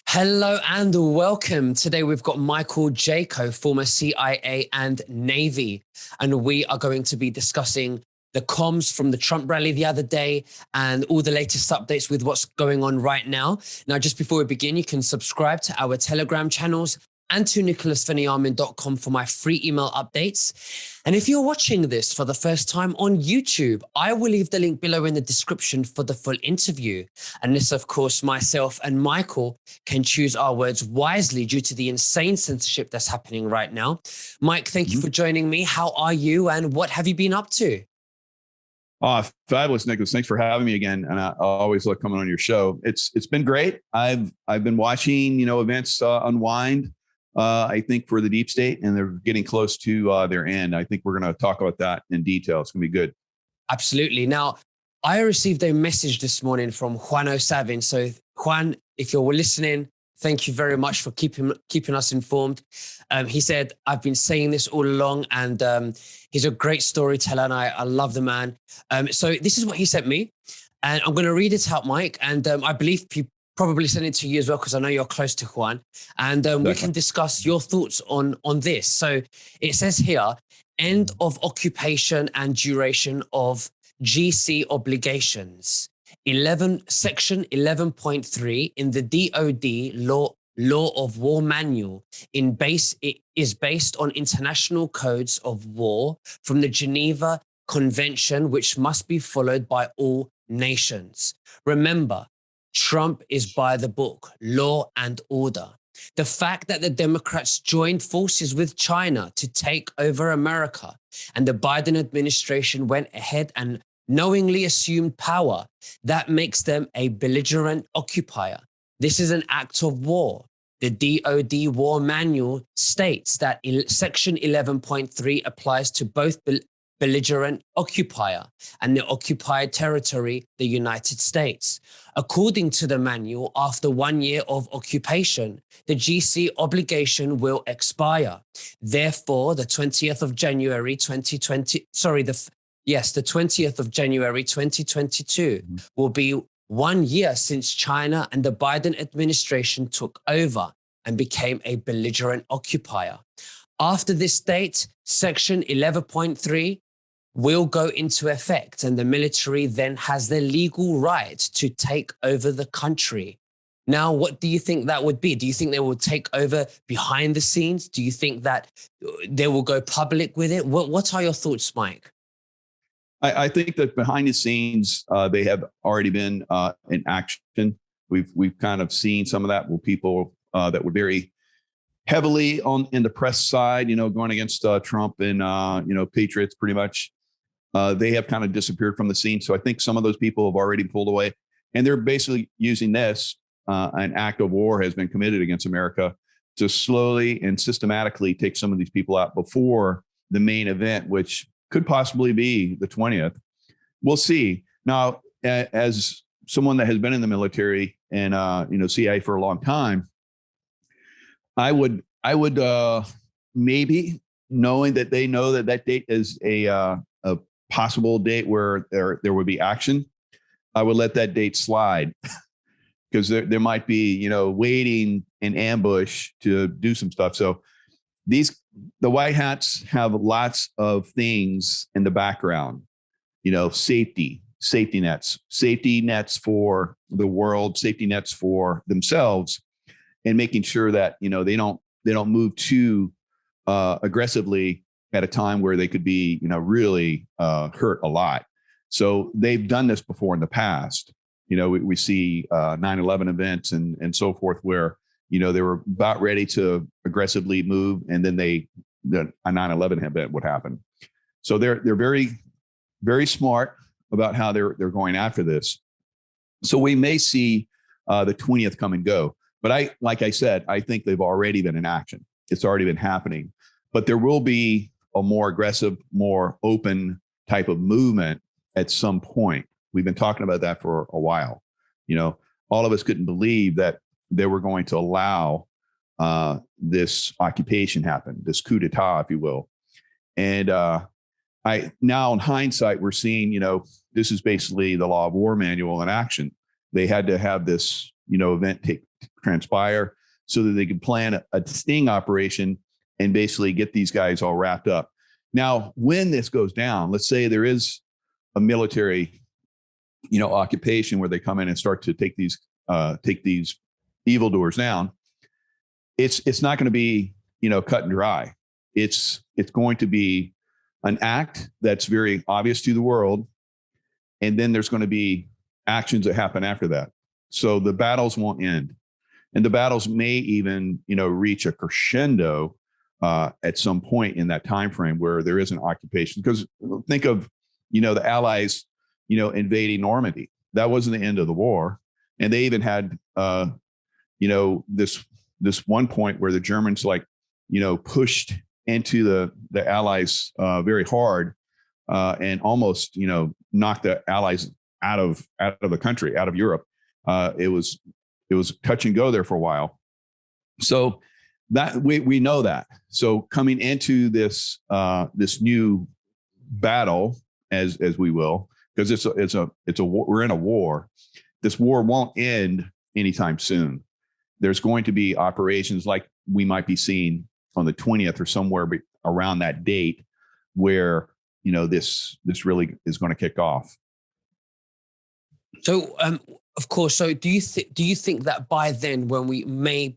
Hello and welcome. Today we've got Michael Jaco, former CIA and Navy, and we are going to be discussing the comms from the Trump rally the other day and all the latest updates with what's going on right now. Now, just before we begin, you can subscribe to our Telegram channels and to nicholasveniamin.com for my free email updates. And if you're watching this for the first time on YouTube, I will leave the link below in the description for the full interview. And this, of course, myself and Michael can choose our words wisely due to the insane censorship that's happening right now. Mike, thank you for joining me. How are you and what have you been up to? Fabulous, Nicholas. Thanks for having me again. And I always love coming on your show. It's been great. I've been watching, events unwind. I think for the deep state, and they're getting close to their end. I think we're going to talk about that in detail. It's going to be good. Absolutely. Now, I received a message this morning from Juan O'Savin. So Juan, if you're listening, thank you very much for keeping us informed. He said, I've been saying this all along, and he's a great storyteller, and I love the man. So this is what he sent me, and I'm going to read it out, Mike. And I believe he probably sent it to you as well, because I know you're close to Juan. And we can discuss your thoughts on this. So it says here, end of occupation and duration of GC obligations. Section 11.3 in the DoD Law of War Manual it is based on international codes of war from the Geneva Convention, which must be followed by all nations. Remember, Trump is by the book, law and order. The fact that the Democrats joined forces with China to take over America and the Biden administration went ahead and knowingly assumed power, that makes them a belligerent occupier. This is an act of war. The DoD War Manual states that Section 11.3 applies to both belligerent occupier and the occupied territory, the United States. According to the manual, after 1 year of occupation, the GC obligation will expire. Therefore, the 20th of January 2022 will be 1 year since China and the Biden administration took over and became a belligerent occupier. After this date, Section 11.3 will go into effect, and the military then has the legal right to take over the country. Now, what do you think that would be? Do you think they will take over behind the scenes? Do you think that they will go public with it? What are your thoughts, Mike? I think that behind the scenes, they have already been in action. We've kind of seen some of that with people that were very heavily in the press side, going against Trump and patriots pretty much. They have kind of disappeared from the scene. So I think some of those people have already pulled away, and they're basically using this. An act of war has been committed against America to slowly and systematically take some of these people out before the main event, which could possibly be the 20th. We'll see. Now, as someone that has been in the military and CIA for a long time, I would maybe, knowing that they know that date is a possible date where there would be action, I would let that date slide because there might be, waiting in ambush to do some stuff. So the white hats have lots of things in the background, safety nets for the world, safety nets for themselves, and making sure that, they don't move too aggressively at a time where they could be, really hurt a lot. So they've done this before in the past. We see 9/11 events and so forth where, they were about ready to aggressively move, and then a 9/11 event would happen. So they're very, very smart about how they're going after this. So we may see the 20th come and go. But like I said, I think they've already been in action. It's already been happening. But there will be a more aggressive, more open type of movement at some point. We've been talking about that for a while. All of us couldn't believe that they were going to allow this occupation happen, this coup d'etat, if you will. And now in hindsight, we're seeing, this is basically the law of war manual in action. They had to have this event transpire so that they can plan a sting operation and basically get these guys all wrapped up. Now, when this goes down, let's say there is a military, occupation where they come in and start to take these evildoers down. It's not going to be, cut and dry. It's going to be an act that's very obvious to the world. And then there's going to be actions that happen after that. So the battles won't end. And the battles may even, reach a crescendo at some point in that time frame where there is an occupation. Because think of, the Allies, invading Normandy. That wasn't the end of the war. And they even had, this one point where the Germans pushed into the Allies very hard and almost, knocked the Allies out of the country, out of Europe. It was touch and go there for a while. So that we know that. So coming into this new battle, as we will, because it's a war, we're in a war. This war won't end anytime soon. There's going to be operations like we might be seeing on the 20th or somewhere around that date where, this really is going to kick off. So, of course. So, do you think that by then, when we may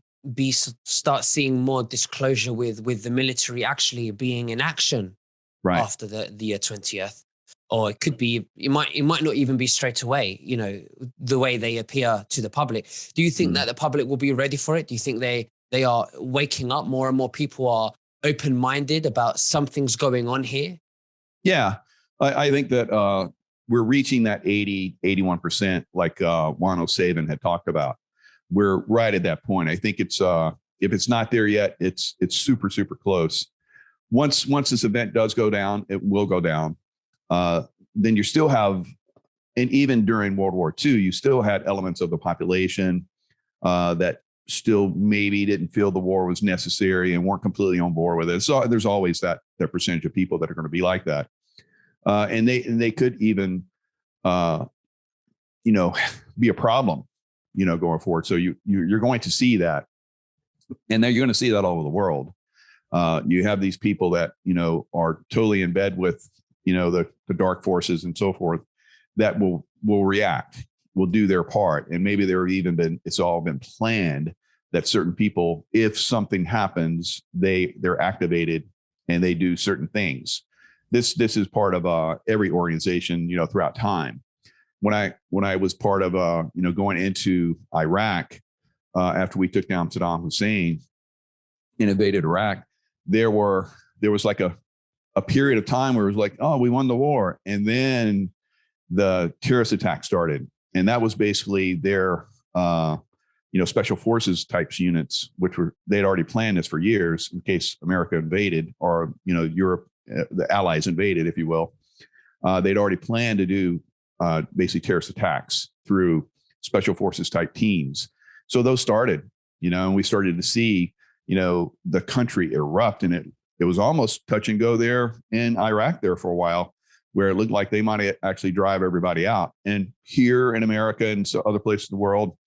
start seeing more disclosure with the military actually being in action, right, after the 20th, or it could be, it might not even be straight away, the way they appear to the public. Do you think that the public will be ready for it? Do you think they are waking up? More and more people are open-minded about something's going on here? Yeah, I think that we're reaching that 81%, like Juan O'Savin had talked about. We're right at that point. I think it's if it's not there yet, it's super, super close. Once this event does go down, it will go down. Then you still have, and even during World War II, you still had elements of the population that still maybe didn't feel the war was necessary and weren't completely on board with it. So there's always that percentage of people that are going to be like that, and they could even, be a problem, going forward. So you're going to see that, and then you're going to see that all over the world. You have these people that, are totally in bed with, the dark forces and so forth, that will react, will do their part. And maybe it's all been planned that certain people, if something happens, they're activated and they do certain things. This is part of every organization, throughout time. When I was part of, going into Iraq, after we took down Saddam Hussein and invaded Iraq, there was like a period of time where it was like, oh, we won the war. And then the terrorist attack started. And that was basically their, special forces types units, which they'd already planned this for years in case America invaded or, Europe, the Allies invaded, if you will. They'd already planned to do basically terrorist attacks through special forces type teams. So those started, and we started to see, the country erupt, and it was almost touch and go there in Iraq there for a while, where it looked like they might actually drive everybody out. And here in America and so other places in the world,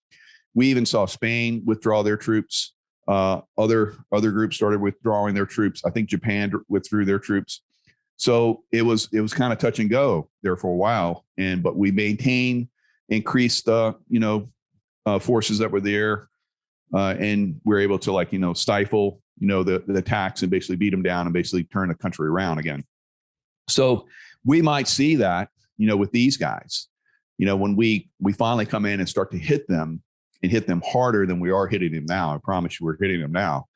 we even saw Spain withdraw their troops. Other groups started withdrawing their troops. I think Japan withdrew their troops. So it was kind of touch and go there for a while. But we increased forces that were there, and we're able to stifle the attacks and basically beat them down and basically turn the country around again. So we might see that with these guys, when we finally come in and start to hit them and hit them harder than we are hitting them now. I promise you, we're hitting them now.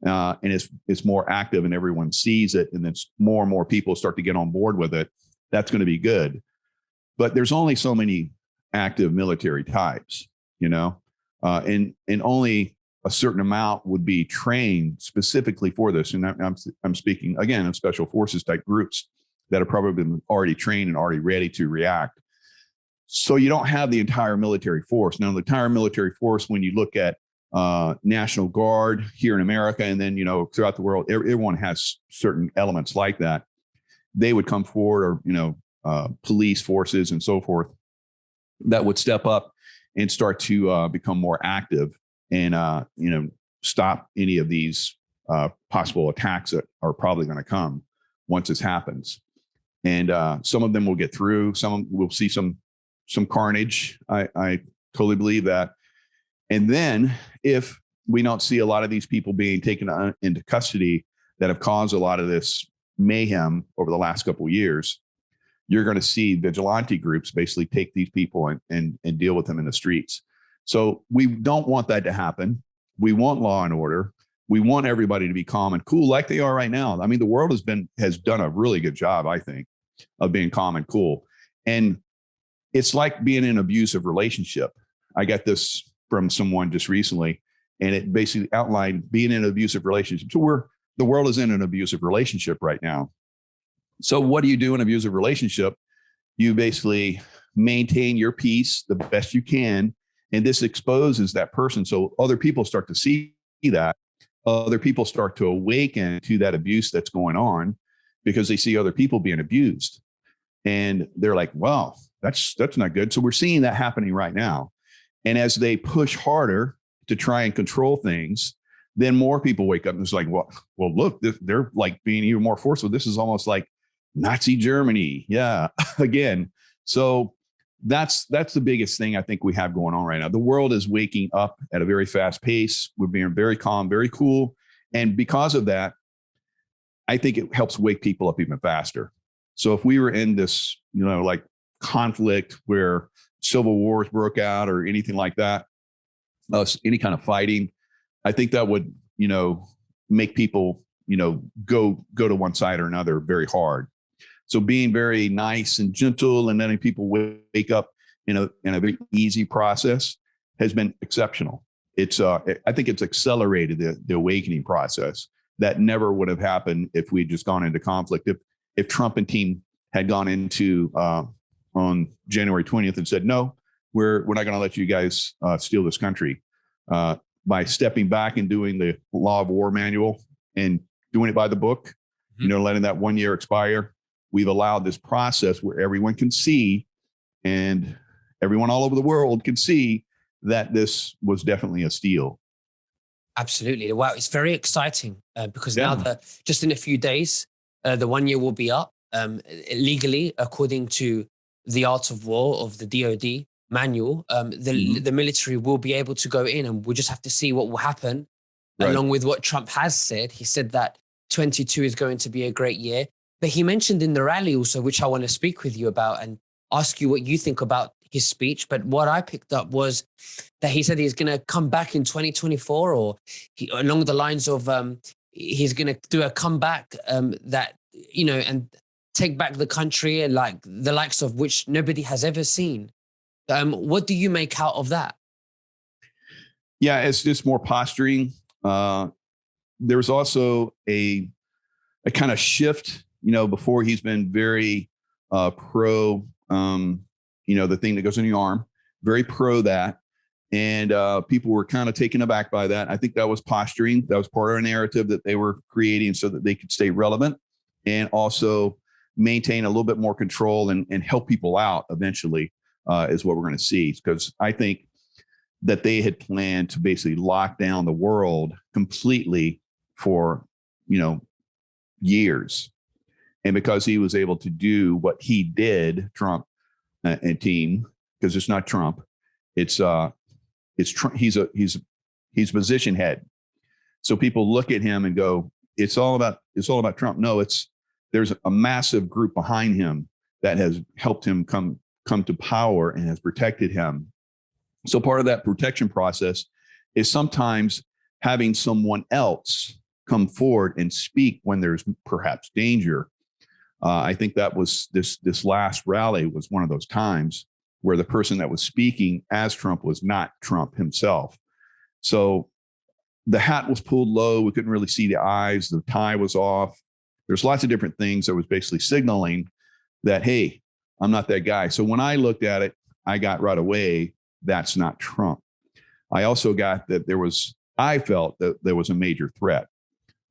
And it's more active and everyone sees it, and then more and more people start to get on board with it. That's going to be good. But there's only so many active military types, and only a certain amount would be trained specifically for this. And I'm speaking again of special forces type groups that have probably been already trained and already ready to react. So you don't have the entire military force. Now, the entire military force, when you look at National Guard here in America, and then, throughout the world, everyone has certain elements like that. They would come forward, or, police forces and so forth, that would step up and start to become more active and, stop any of these possible attacks that are probably going to come once this happens. And some of them will get through. Some will see some carnage. I totally believe that. And then if we don't see a lot of these people being taken into custody that have caused a lot of this mayhem over the last couple of years, you're going to see vigilante groups basically take these people and deal with them in the streets. So we don't want that to happen. We want law and order. We want everybody to be calm and cool like they are right now. I mean, the world has done a really good job, I think, of being calm and cool. And it's like being in an abusive relationship. I got this from someone just recently, and it basically outlined being in an abusive relationship. So the world is in an abusive relationship right now. So what do you do in an abusive relationship? You basically maintain your peace the best you can. And this exposes that person. So other people start to see that. Other people start to awaken to that abuse that's going on because they see other people being abused. And they're like, well, that's not good. So we're seeing that happening right now. And as they push harder to try and control things, then more people wake up and it's like, well, look, they're like being even more forceful. This is almost like Nazi Germany. Yeah, again. So that's the biggest thing I think we have going on right now. The world is waking up at a very fast pace. We're being very calm, very cool. And because of that, I think it helps wake people up even faster. So if we were in this, like conflict where civil wars broke out or anything like that, any kind of fighting, I think that would, make people, go to one side or another very hard. So being very nice and gentle and letting people wake up in a very easy process has been exceptional. It's I think it's accelerated the awakening process that never would have happened if we'd just gone into conflict. If Trump and team had gone into on January 20th and said, no, we're not going to let you guys steal this country, by stepping back and doing the law of war manual and doing it by the book, letting that 1 year expire. We've allowed this process where everyone can see, and everyone all over the world can see, that this was definitely a steal. Absolutely. Wow. It's very exciting because now just in a few days, the 1 year will be up legally, according to the Art of War of the DOD manual. The military will be able to go in, and we'll just have to see what will happen, along with what Trump has said. He said that 22 is going to be a great year. But he mentioned in the rally also, which I want to speak with you about and ask you what you think about his speech. But what I picked up was that he said he's going to come back in 2024, or along the lines of he's going to do a comeback that, and take back the country, and like the likes of which nobody has ever seen. What do you make out of that? Yeah, it's just more posturing. There's also a kind of shift. Before he's been very pro, the thing that goes in your arm, very pro that. And people were kind of taken aback by that. I think that was posturing. That was part of a narrative that they were creating so that they could stay relevant and also maintain a little bit more control and help people out eventually, is what we're going to see. Because I think that they had planned to basically lock down the world completely for, years. And because he was able to do what he did, Trump and team, because it's not Trump, it's Trump. He's position head. So people look at him and go, it's all about Trump. No, there's a massive group behind him that has helped him come to power and has protected him. So part of that protection process is sometimes having someone else come forward and speak when there's perhaps danger. I think that was this last rally was one of those times where the person that was speaking as Trump was not Trump himself. So the hat was pulled low. We couldn't really see the eyes. The tie was off. There's lots of different things that was basically signaling that, hey, I'm not that guy. So when I looked at it, I got right away, that's not Trump. I also got that I felt that there was a major threat.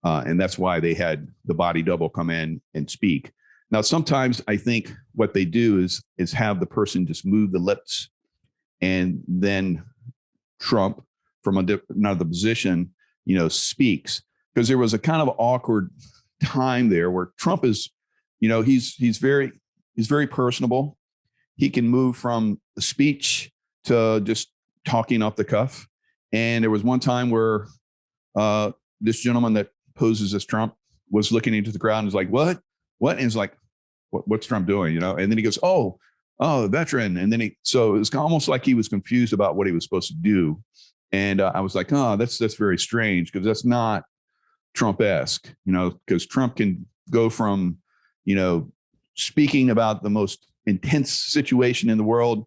And that's why they had the body double come in and speak. Now, sometimes I think what they do is have the person just move the lips and then Trump from another position, speaks, because there was a kind of awkward time there where Trump is, he's very personable. He can move from a speech to just talking off the cuff. And there was one time where this gentleman that poses as Trump was looking into the crowd and was like, what? And he's like, what's Trump doing? And then he goes, oh, veteran. And then so it was almost like he was confused about what he was supposed to do. And I was like, oh, that's very strange, because that's not Trump-esque, because Trump can go from, speaking about the most intense situation in the world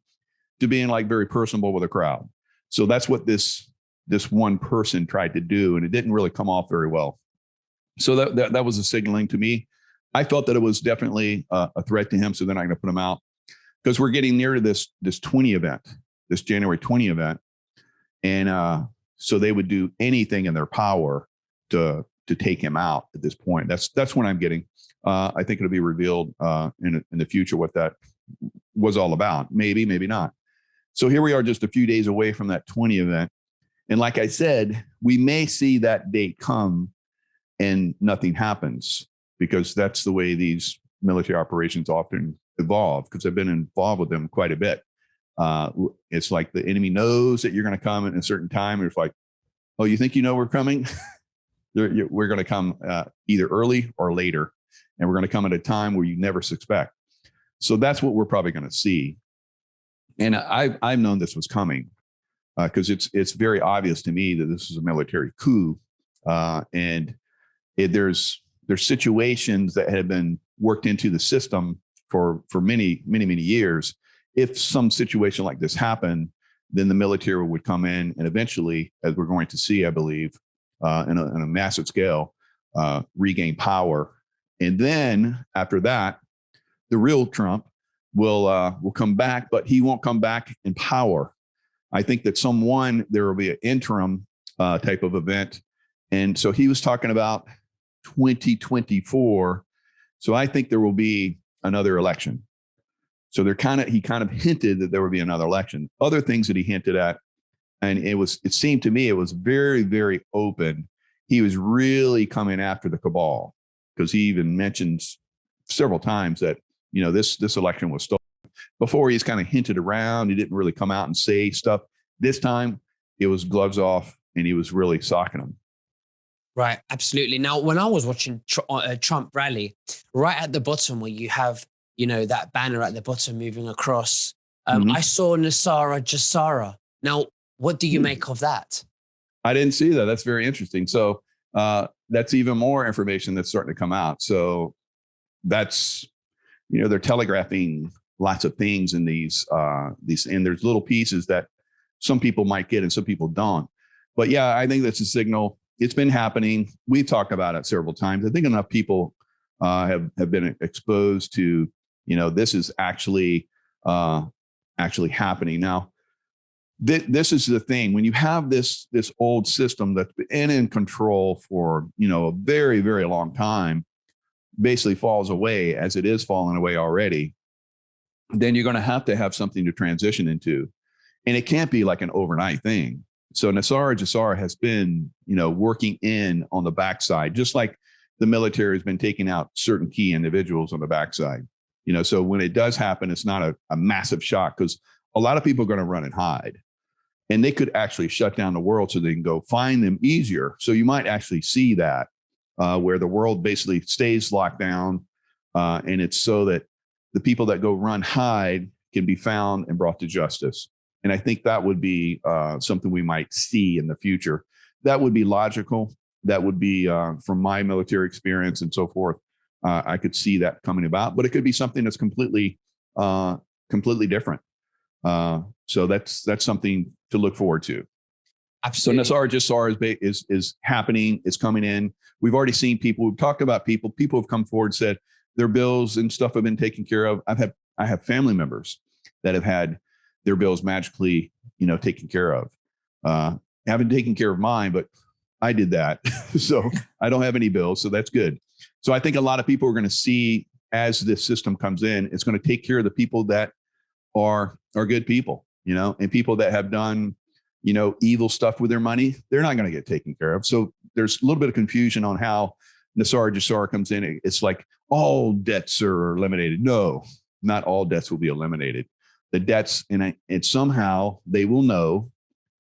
to being like very personable with a crowd. So that's what this one person tried to do, and it didn't really come off very well. So that was a signaling to me. I felt that it was definitely a threat to him, so they're not going to put him out, because we're getting near to this January 20 event, and so they would do anything in their power to take him out at this point. That's what I'm getting. I think it'll be revealed in the future what that was all about. Maybe not. So here we are, just a few days away from that 20 event. And like I said, we may see that date come and nothing happens, because that's the way these military operations often evolve, because I've been involved with them quite a bit. It's like the enemy knows that you're going to come at a certain time. And it's like, oh, you think we're coming? We're going to come either early or later, and we're going to come at a time where you never suspect. So that's what we're probably going to see. And I've known this was coming, because it's very obvious to me that this is a military coup, and there's situations that have been worked into the system for many years. If some situation like this happened, then the military would come in and eventually, as we're going to see, I believe, in a massive scale, regain power. And then after that, the real Trump will come back, but he won't come back in power. I think that there will be an interim type of event. And so he was talking about 2024. So I think there will be another election. So he kind of hinted that there would be another election. Other things that he hinted at, and it seemed to me it was very, very open. He was really coming after the cabal, because he even mentions several times that, this election was stolen. Before, he's kind of hinted around. He didn't really come out and say stuff. This time it was gloves off, and he was really socking them. Right, absolutely. Now, when I was watching Trump rally, right at the bottom where you have, that banner at the bottom moving across, I saw Nasara Jassara. Now, what do you make of that? I didn't see that. That's very interesting. So that's even more information that's starting to come out. So that's, they're telegraphing lots of things in these, and there's little pieces that some people might get and some people don't. But yeah, I think that's a signal. It's been happening. We've talked about it several times. I think enough people have been exposed to, this is actually happening now. This is the thing. When you have this old system that's been in control for, a very, very long time, basically falls away, as it is falling away already, then you're going to have something to transition into. And it can't be like an overnight thing. So Nasara Jassara has been, working in on the backside, just like the military has been taking out certain key individuals on the backside. So when it does happen, it's not a massive shock, because a lot of people are going to run and hide. And they could actually shut down the world so they can go find them easier. So you might actually see that where the world basically stays locked down. And it's so that the people that go run, hide can be found and brought to justice. And I think that would be something we might see in the future. That would be logical. That would be from my military experience and so forth. I could see that coming about, but it could be something that's completely different. So that's something to look forward to. Absolutely. So Nasara Jassara is happening. It's coming in. We've already seen people. We've talked about people. People have come forward, said their bills and stuff have been taken care of. I have family members that have had their bills magically, taken care of. Haven't taken care of mine, but I did that. So I don't have any bills. So that's good. So I think a lot of people are going to see, as this system comes in, it's going to take care of the people that are good people. and people that have done, evil stuff with their money, they're not going to get taken care of. So there's a little bit of confusion on how Nasara Jasara comes in. It's like all debts are eliminated. No, not all debts will be eliminated. The debts, and somehow they will know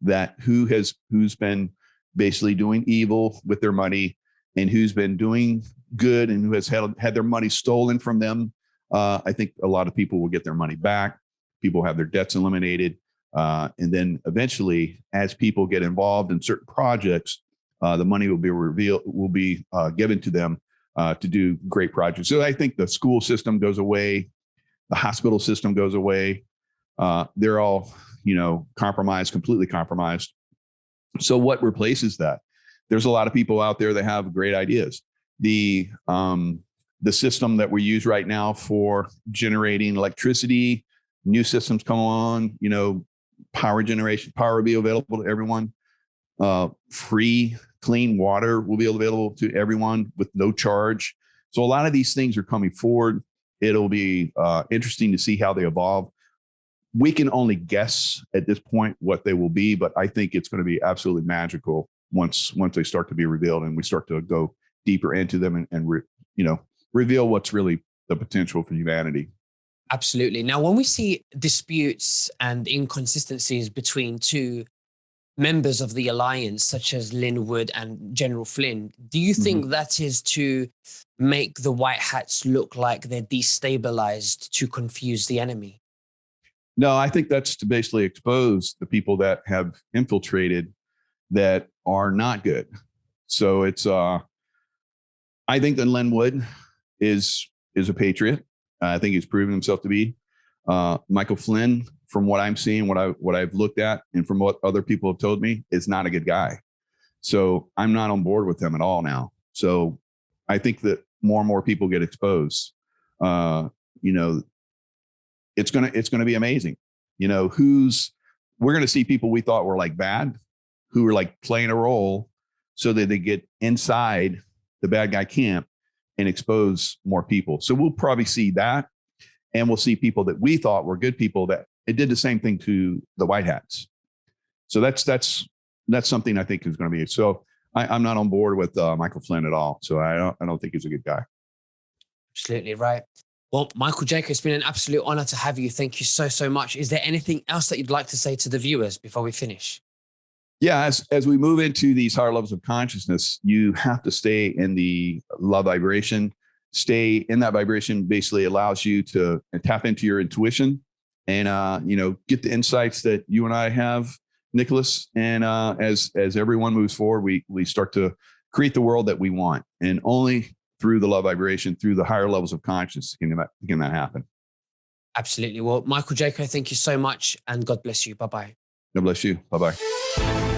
that who's been basically doing evil with their money and who's been doing good and who has had their money stolen from them. I think a lot of people will get their money back. People have their debts eliminated. And then eventually, as people get involved in certain projects, the money will be given to them to do great projects. So I think the school system goes away. The hospital system goes away. They're all, compromised, completely compromised. So what replaces that? There's a lot of people out there that have great ideas. The system that we use right now for generating electricity, new systems come on, power generation, power will be available to everyone. Free, clean water will be available to everyone with no charge. So a lot of these things are coming forward. It'll be interesting to see how they evolve. We can only guess at this point what they will be, but I think it's going to be absolutely magical once they start to be revealed and we start to go deeper into them and reveal what's really the potential for humanity. Absolutely. Now, when we see disputes and inconsistencies between two members of the alliance, such as Linwood and General Flynn, do you think that is to make the White Hats look like they're destabilized to confuse the enemy? No, I think that's to basically expose the people that have infiltrated that are not good. So it's, I think that Linwood is a patriot. I think he's proven himself to be. Michael Flynn, from what I'm seeing, what I've looked at, and from what other people have told me, is not a good guy. So I'm not on board with them at all now. So I think that more and more people get exposed. It's gonna be amazing. We're gonna see people we thought were like bad, who are like playing a role, so that they get inside the bad guy camp and expose more people. So we'll probably see that, and we'll see people that we thought were good people that it did the same thing to the White Hats. So that's something I think is going to be. So I'm not on board with Michael Flynn at all. So I don't think he's a good guy. Absolutely right. Well, Michael, Jaco, it's been an absolute honor to have you. Thank you so much. Is there anything else that you'd like to say to the viewers before we finish? Yeah, as we move into these higher levels of consciousness, you have to stay in the love vibration. Stay in that vibration basically allows you to tap into your intuition and get the insights that you and I have, Nicholas. And as everyone moves forward, we start to create the world that we want, and only through the love vibration, through the higher levels of consciousness, can that happen. Absolutely. Well, Michael, Jaco, thank you so much, and God bless you. Bye-bye. God bless you. Bye-bye.